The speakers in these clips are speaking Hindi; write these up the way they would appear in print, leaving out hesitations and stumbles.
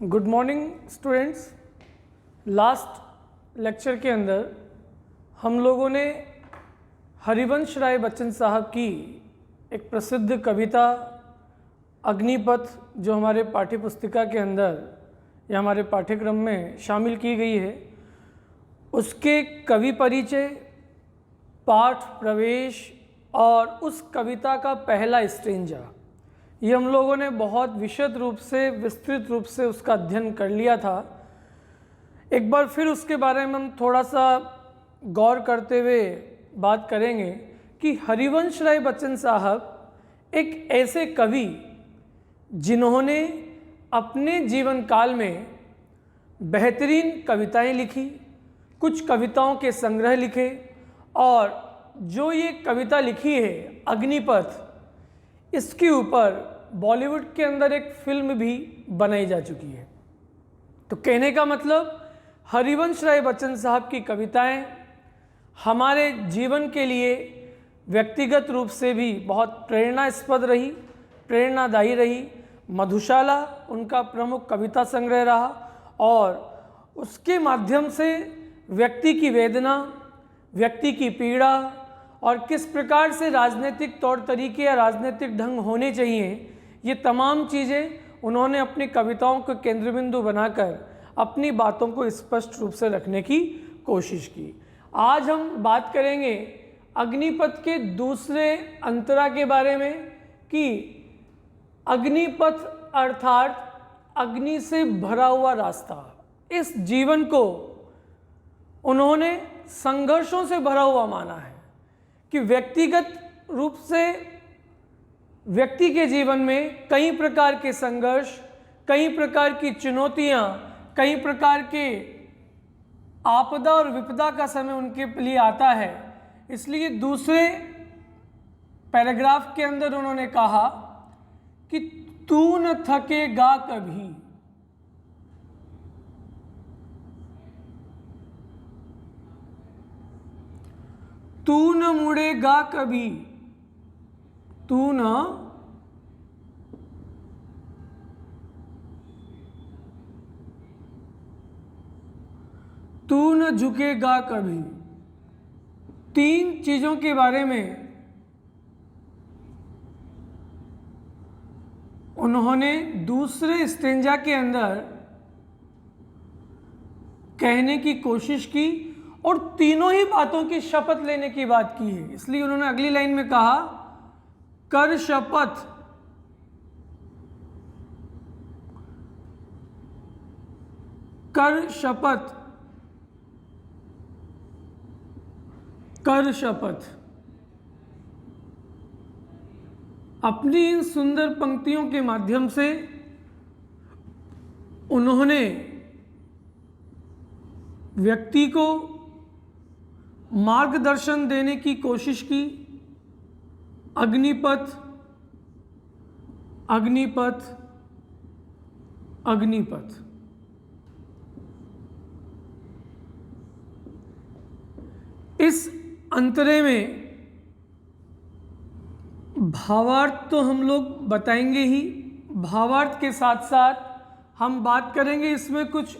Good morning students. Last lecture के अंदर हम लोगों ने हरिवंश राय बच्चन साहब की एक प्रसिद्ध कविता अग्निपथ, जो हमारे पाठ्य पुस्तिका के अंदर या हमारे पाठ्यक्रम में शामिल की गई है, उसके कवि परिचय, पाठ प्रवेश और उस कविता का पहला स्टेंजा, ये हम लोगों ने बहुत विशद रूप से, विस्तृत रूप से उसका अध्ययन कर लिया था। एक बार फिर उसके बारे में हम थोड़ा सा गौर करते हुए बात करेंगे कि हरिवंश राय बच्चन साहब एक ऐसे कवि जिन्होंने अपने जीवन काल में बेहतरीन कविताएं लिखी, कुछ कविताओं के संग्रह लिखे, और जो ये कविता लिखी है अग्निपथ, इसके ऊपर बॉलीवुड के अंदर एक फिल्म भी बनाई जा चुकी है। तो कहने का मतलब, हरिवंश राय बच्चन साहब की कविताएं हमारे जीवन के लिए व्यक्तिगत रूप से भी बहुत प्रेरणास्पद रही, प्रेरणादायी रही। मधुशाला उनका प्रमुख कविता संग्रह रहा और उसके माध्यम से व्यक्ति की वेदना, व्यक्ति की पीड़ा और किस प्रकार से राजनीतिक तौर तरीके या राजनीतिक ढंग होने चाहिए, ये तमाम चीज़ें उन्होंने अपनी कविताओं को केंद्र बिंदु बनाकर अपनी बातों को स्पष्ट रूप से रखने की कोशिश की। आज हम बात करेंगे अग्निपथ के दूसरे अंतरा के बारे में कि अग्निपथ अर्थात अग्नि से भरा हुआ रास्ता। इस जीवन को उन्होंने संघर्षों से भरा हुआ माना है कि व्यक्तिगत रूप से व्यक्ति के जीवन में कई प्रकार के संघर्ष, कई प्रकार की चुनौतियां, कई प्रकार के आपदा और विपदा का समय उनके लिए आता है। इसलिए दूसरे पैराग्राफ के अंदर उन्होंने कहा कि तू न थकेगा कभी, तू न मुड़ेगा कभी, तू न झुकेगा कभी। तीन चीजों के बारे में उन्होंने दूसरे स्टेंजा के अंदर कहने की कोशिश की और तीनों ही बातों की शपथ लेने की बात की है। इसलिए उन्होंने अगली लाइन में कहा, कर शपथ, कर शपथ, कर शपथ। अपनी इन सुंदर पंक्तियों के माध्यम से उन्होंने व्यक्ति को मार्गदर्शन देने की कोशिश की। अग्निपथ, अग्निपथ, अग्निपथ। इस अंतरे में भावार्थ तो हम लोग बताएंगे ही, भावार्थ के साथ साथ हम बात करेंगे इसमें कुछ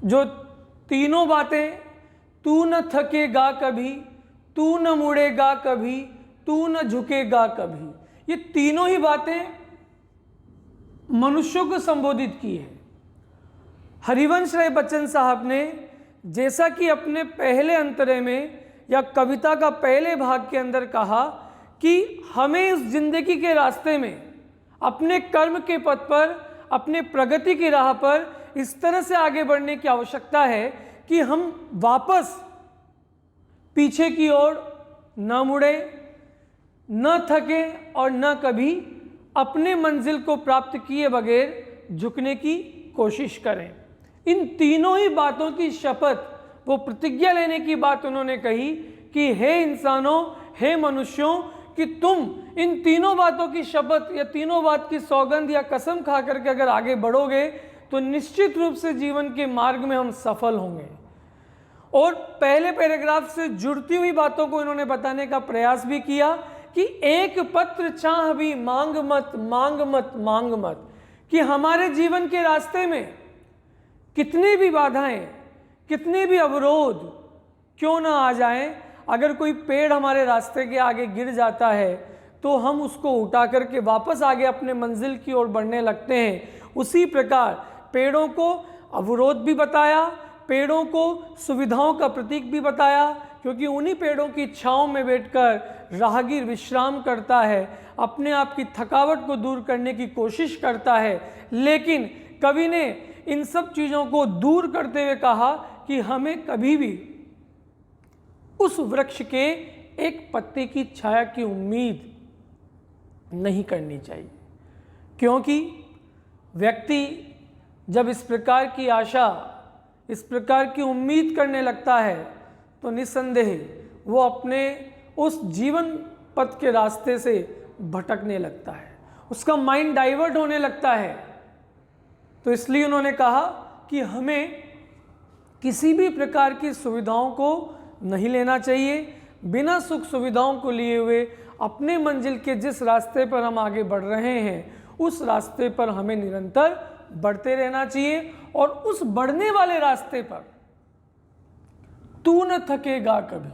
जो तीनों बातें, तू न थकेगा कभी, तू न मुड़ेगा कभी, तू न झुकेगा कभी, ये तीनों ही बातें मनुष्यों को संबोधित की है। हरिवंश राय बच्चन साहब ने जैसा कि अपने पहले अंतरे में या कविता का पहले भाग के अंदर कहा कि हमें इस जिंदगी के रास्ते में, अपने कर्म के पथ पर, अपने प्रगति की राह पर इस तरह से आगे बढ़ने की आवश्यकता है कि हम वापस पीछे की ओर न मुड़े, न थके और न कभी अपने मंजिल को प्राप्त किए बगैर झुकने की कोशिश करें। इन तीनों ही बातों की शपथ, वो प्रतिज्ञा लेने की बात उन्होंने कही कि हे इंसानों, हे मनुष्यों, कि तुम इन तीनों बातों की शपथ या तीनों बात की सौगंध या कसम खा करके अगर आगे बढ़ोगे तो निश्चित रूप से जीवन के मार्ग में हम सफल होंगे। और पहले पैराग्राफ से जुड़ती हुई बातों को इन्होंने बताने का प्रयास भी किया कि एक पत्र चाह भी मांग मत, मांग मत, मांग मत, कि हमारे जीवन के रास्ते में कितनी भी बाधाएं, कितने भी अवरोध क्यों ना आ जाएं, अगर कोई पेड़ हमारे रास्ते के आगे गिर जाता है तो हम उसको उठा करके वापस आगे अपने मंजिल की ओर बढ़ने लगते हैं। उसी प्रकार पेड़ों को अवरोध भी बताया, पेड़ों को सुविधाओं का प्रतीक भी बताया, क्योंकि उन्हीं पेड़ों की छांव में बैठकर राहगीर विश्राम करता है, अपने आप की थकावट को दूर करने की कोशिश करता है। लेकिन कवि ने इन सब चीज़ों को दूर करते हुए कहा कि हमें कभी भी उस वृक्ष के एक पत्ते की छाया की उम्मीद नहीं करनी चाहिए, क्योंकि व्यक्ति जब इस प्रकार की आशा, इस प्रकार की उम्मीद करने लगता है तो निस्संदेह वो अपने उस जीवन पथ के रास्ते से भटकने लगता है, उसका माइंड डाइवर्ट होने लगता है। तो इसलिए उन्होंने कहा कि हमें किसी भी प्रकार की सुविधाओं को नहीं लेना चाहिए। बिना सुख सुविधाओं को लिए हुए अपने मंजिल के जिस रास्ते पर हम आगे बढ़ रहे हैं उस रास्ते पर हमें निरंतर बढ़ते रहना चाहिए, और उस बढ़ने वाले रास्ते पर तू न थकेगा कभी,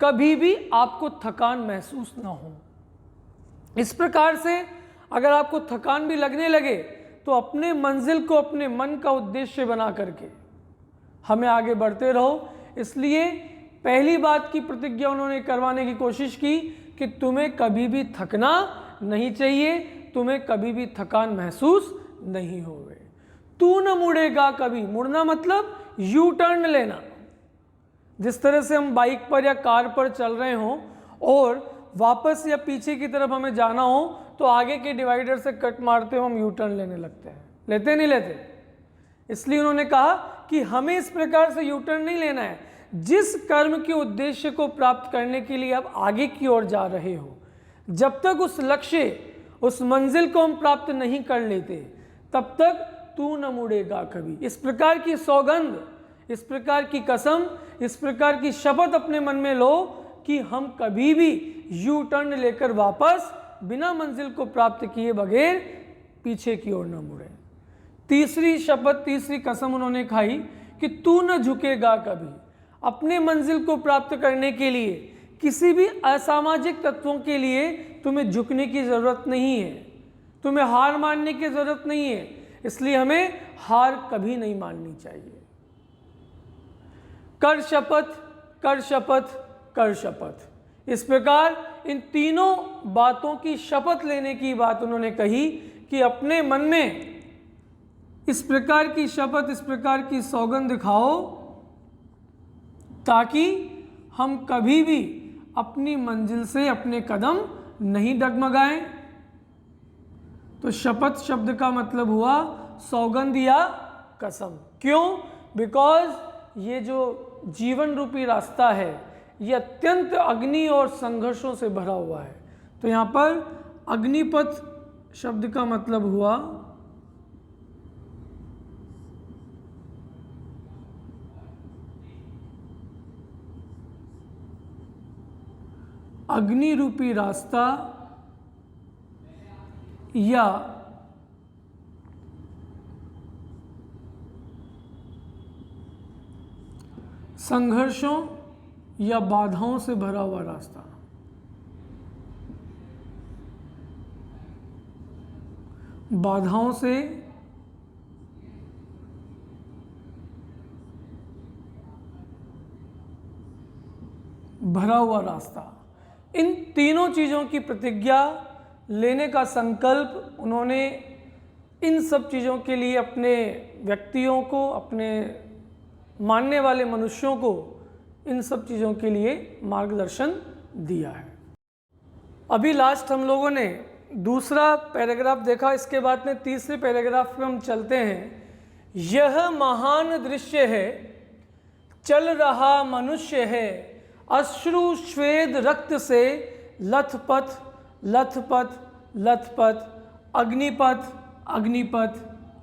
कभी भी आपको थकान महसूस ना हो। इस प्रकार से अगर आपको थकान भी लगने लगे तो अपने मंजिल को अपने मन का उद्देश्य बना करके हमें आगे बढ़ते रहो। इसलिए पहली बात की प्रतिज्ञा उन्होंने करवाने की कोशिश की कि तुम्हें कभी भी थकना नहीं चाहिए, तुम्हें कभी भी थकान महसूस नहीं होवे। तू न मुड़ेगा कभी, मुड़ना मतलब यू टर्न लेना। जिस तरह से हम बाइक पर या कार पर चल रहे हों और वापस या पीछे की तरफ हमें जाना हो तो आगे के डिवाइडर से कट मारते हुए हम यू टर्न लेने लगते हैं, लेते नहीं लेते। इसलिए उन्होंने कहा कि हमें इस प्रकार से यू टर्न नहीं लेना है। जिस कर्म के उद्देश्य को प्राप्त करने के लिए आप आगे की ओर जा रहे हो, जब तक उस लक्ष्य, उस मंजिल को हम प्राप्त नहीं कर लेते तब तक तू न मुड़ेगा कभी। इस प्रकार की सौगंध, इस प्रकार की कसम, इस प्रकार की शपथ अपने मन में लो कि हम कभी भी यू टर्न लेकर वापस बिना मंजिल को प्राप्त किए बगैर पीछे की ओर न मुड़े। तीसरी शपथ, तीसरी कसम उन्होंने खाई कि तू न झुकेगा कभी। अपने मंजिल को प्राप्त करने के लिए किसी भी असामाजिक तत्वों के लिए तुम्हें झुकने की ज़रूरत नहीं है, तुम्हें हार मानने की ज़रूरत नहीं है। इसलिए हमें हार कभी नहीं माननी चाहिए। कर शपथ, कर शपथ, कर शपथ। इस प्रकार इन तीनों बातों की शपथ लेने की बात उन्होंने कही कि अपने मन में इस प्रकार की शपथ, इस प्रकार की सौगंध खाओ ताकि हम कभी भी अपनी मंजिल से अपने कदम नहीं डगमगाएं। तो शपथ शब्द का मतलब हुआ सौगंध या कसम। क्यों? बिकॉज ये जो जीवन रूपी रास्ता है ये अत्यंत अग्नि और संघर्षों से भरा हुआ है। तो यहाँ पर अग्निपथ शब्द का मतलब हुआ अग्नि रूपी रास्ता या संघर्षों या बाधाओं से भरा हुआ रास्ता। बाधाओं से भरा हुआ रास्ता। इन तीनों चीज़ों की प्रतिज्ञा लेने का संकल्प उन्होंने इन सब चीज़ों के लिए अपने व्यक्तियों को, अपने मानने वाले मनुष्यों को इन सब चीज़ों के लिए मार्गदर्शन दिया है। अभी लास्ट हम लोगों ने दूसरा पैराग्राफ देखा, इसके बाद में तीसरे पैराग्राफ पे हम चलते हैं। यह महान दृश्य है, चल रहा मनुष्य है, अश्रु श्वेद रक्त से लथपथ लथपथ लथपथ, अग्निपथ अग्निपथ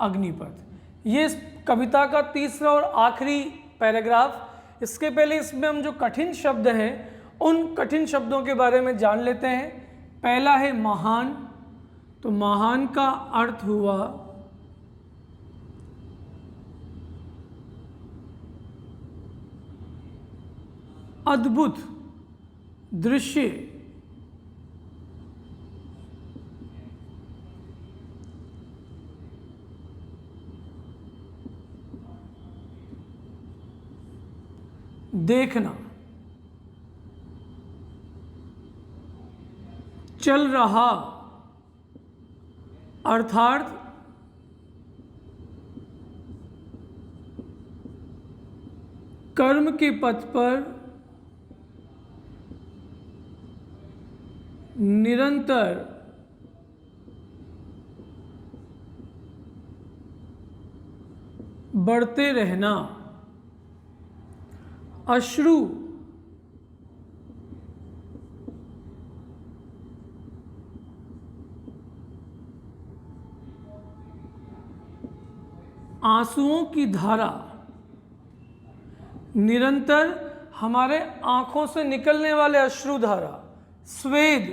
अग्निपथ। ये इस कविता का तीसरा और आखिरी पैराग्राफ। इसके पहले इसमें हम जो कठिन शब्द हैं उन कठिन शब्दों के बारे में जान लेते हैं। पहला है महान। तो महान का अर्थ हुआ अद्भुत दृश्य, देखना, चल रहा अर्थात कर्म के पथ पर निरंतर बढ़ते रहना। अश्रु आंसुओं की धारा निरंतर हमारे आंखों से निकलने वाले अश्रुधारा, स्वेद,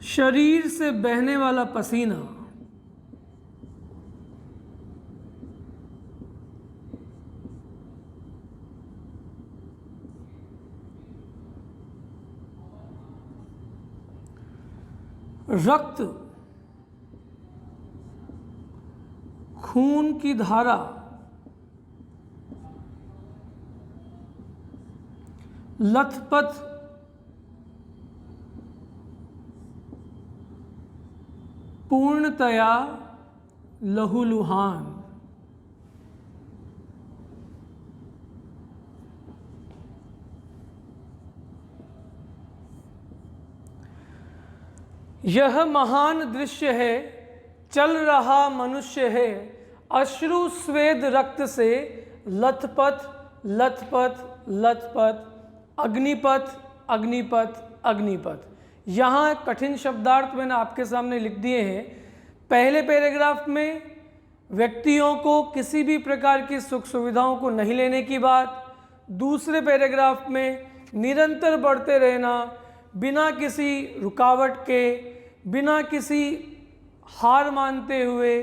शरीर से बहने वाला पसीना, रक्त, खून की धारा, लथपथ पूर्णतया लहूलुहान। यह महान दृश्य है, चल रहा मनुष्य है, अश्रु स्वेद रक्त से लथपथ लथपथ लथपथ, अग्निपथ अग्निपथ अग्निपथ। यहाँ कठिन शब्दार्थ मैंने आपके सामने लिख दिए हैं। पहले पैराग्राफ में व्यक्तियों को किसी भी प्रकार की सुख सुविधाओं को नहीं लेने की बात, दूसरे पैराग्राफ में निरंतर बढ़ते रहना, बिना किसी रुकावट के, बिना किसी हार मानते हुए,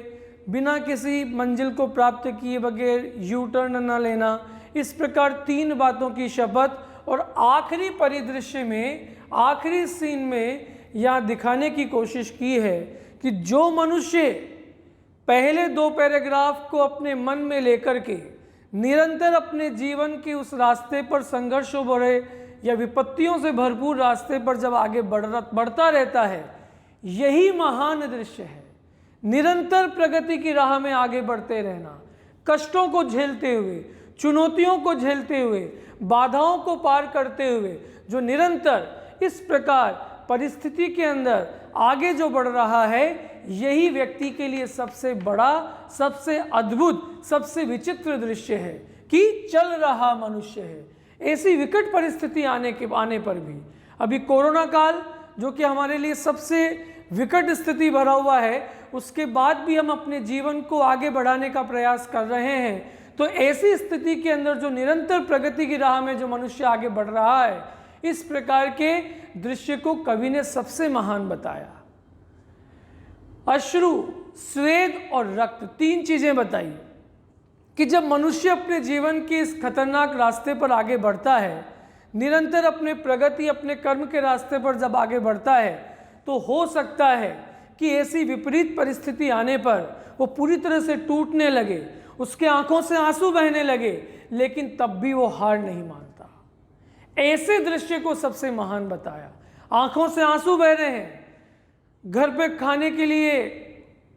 बिना किसी मंजिल को प्राप्त किए बगैर यू टर्न न लेना, इस प्रकार 3 बातों की शपथ। और आखिरी परिदृश्य में, आखिरी सीन में यहाँ दिखाने की कोशिश की है कि जो मनुष्य पहले 2 पैराग्राफ को अपने मन में लेकर के निरंतर अपने जीवन के उस रास्ते पर संघर्ष भरे या विपत्तियों से भरपूर रास्ते पर जब आगे बढ़ता रहता है, यही महान दृश्य है। निरंतर प्रगति की राह में आगे बढ़ते रहना, कष्टों को झेलते हुए, चुनौतियों को झेलते हुए, बाधाओं को पार करते हुए, जो निरंतर इस प्रकार परिस्थिति के अंदर आगे जो बढ़ रहा है, यही व्यक्ति के लिए सबसे बड़ा, सबसे अद्भुत, सबसे विचित्र दृश्य है कि चल रहा मनुष्य है। ऐसी विकट परिस्थिति आने पर भी, अभी कोरोना काल जो कि हमारे लिए सबसे विकट स्थिति भरा हुआ है, उसके बाद भी हम अपने जीवन को आगे बढ़ाने का प्रयास कर रहे हैं। तो ऐसी स्थिति के अंदर जो निरंतर प्रगति की राह में जो मनुष्य आगे बढ़ रहा है, इस प्रकार के दृश्य को कवि ने सबसे महान बताया। अश्रु, स्वेद और रक्त, 3 चीजें बताई कि जब मनुष्य अपने जीवन के इस खतरनाक रास्ते पर आगे बढ़ता है, निरंतर अपने प्रगति, अपने कर्म के रास्ते पर जब आगे बढ़ता है, तो हो सकता है कि ऐसी विपरीत परिस्थिति आने पर वो पूरी तरह से टूटने लगे, उसके आंखों से आंसू बहने लगे, लेकिन तब भी वो हार नहीं मानता। ऐसे दृश्य को सबसे महान बताया। आंखों से आंसू बह रहे हैं, घर पे खाने के लिए,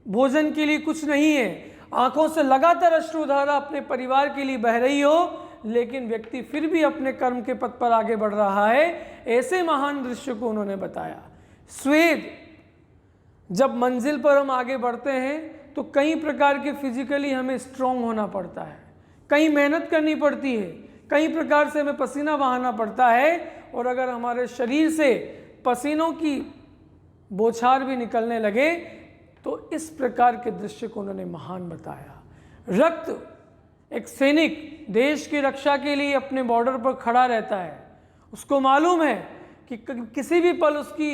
भोजन के लिए कुछ नहीं है, आंखों से लगातार अश्रुधारा अपने परिवार के लिए बह रही हो, लेकिन व्यक्ति फिर भी अपने कर्म के पथ पर आगे बढ़ रहा है। ऐसे महान दृश्य को उन्होंने बताया। स्वेद, जब मंजिल पर हम आगे बढ़ते हैं तो कई प्रकार के फिजिकली हमें स्ट्रांग होना पड़ता है, कई मेहनत करनी पड़ती है, कई प्रकार से हमें पसीना बहाना पड़ता है, और अगर हमारे शरीर से पसीनों की बौछार भी निकलने लगे तो इस प्रकार के दृश्य को उन्होंने महान बताया। रक्त, एक सैनिक देश की रक्षा के लिए अपने बॉर्डर पर खड़ा रहता है, उसको मालूम है कि किसी भी पल उसकी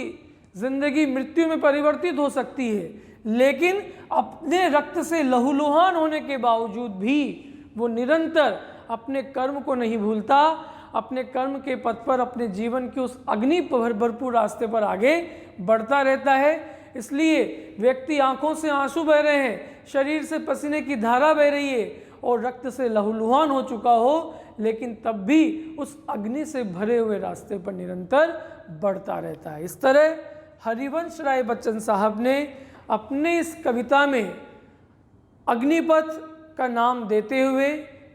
जिंदगी मृत्यु में परिवर्तित हो सकती है, लेकिन अपने रक्त से लहूलुहान होने के बावजूद भी वो निरंतर अपने कर्म को नहीं भूलता, अपने कर्म के पथ पर अपने जीवन के उस अग्नि भरपूर रास्ते पर आगे बढ़ता रहता है। इसलिए व्यक्ति आंखों से आंसू बह रहे हैं, शरीर से पसीने की धारा बह रही है और रक्त से लहूलुहान हो चुका हो, लेकिन तब भी उस अग्नि से भरे हुए रास्ते पर निरंतर बढ़ता रहता है। इस तरह हरिवंश राय बच्चन साहब ने अपने इस कविता में अग्निपथ का नाम देते हुए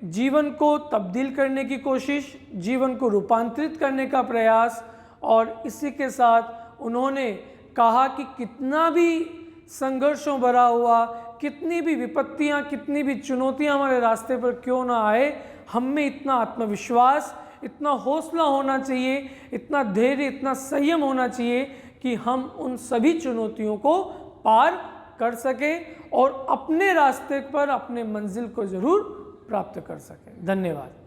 जीवन को तब्दील करने की कोशिश, जीवन को रूपांतरित करने का प्रयास, और इसी के साथ उन्होंने कहा कि कितना भी संघर्षों भरा हुआ, कितनी भी विपत्तियां, कितनी भी चुनौतियां हमारे रास्ते पर क्यों ना आए, हम में इतना आत्मविश्वास, इतना हौसला होना चाहिए, इतना धैर्य, इतना संयम होना चाहिए कि हम उन सभी चुनौतियों को पार कर सकें और अपने रास्ते पर अपने मंजिल को जरूर प्राप्त कर सकें। धन्यवाद।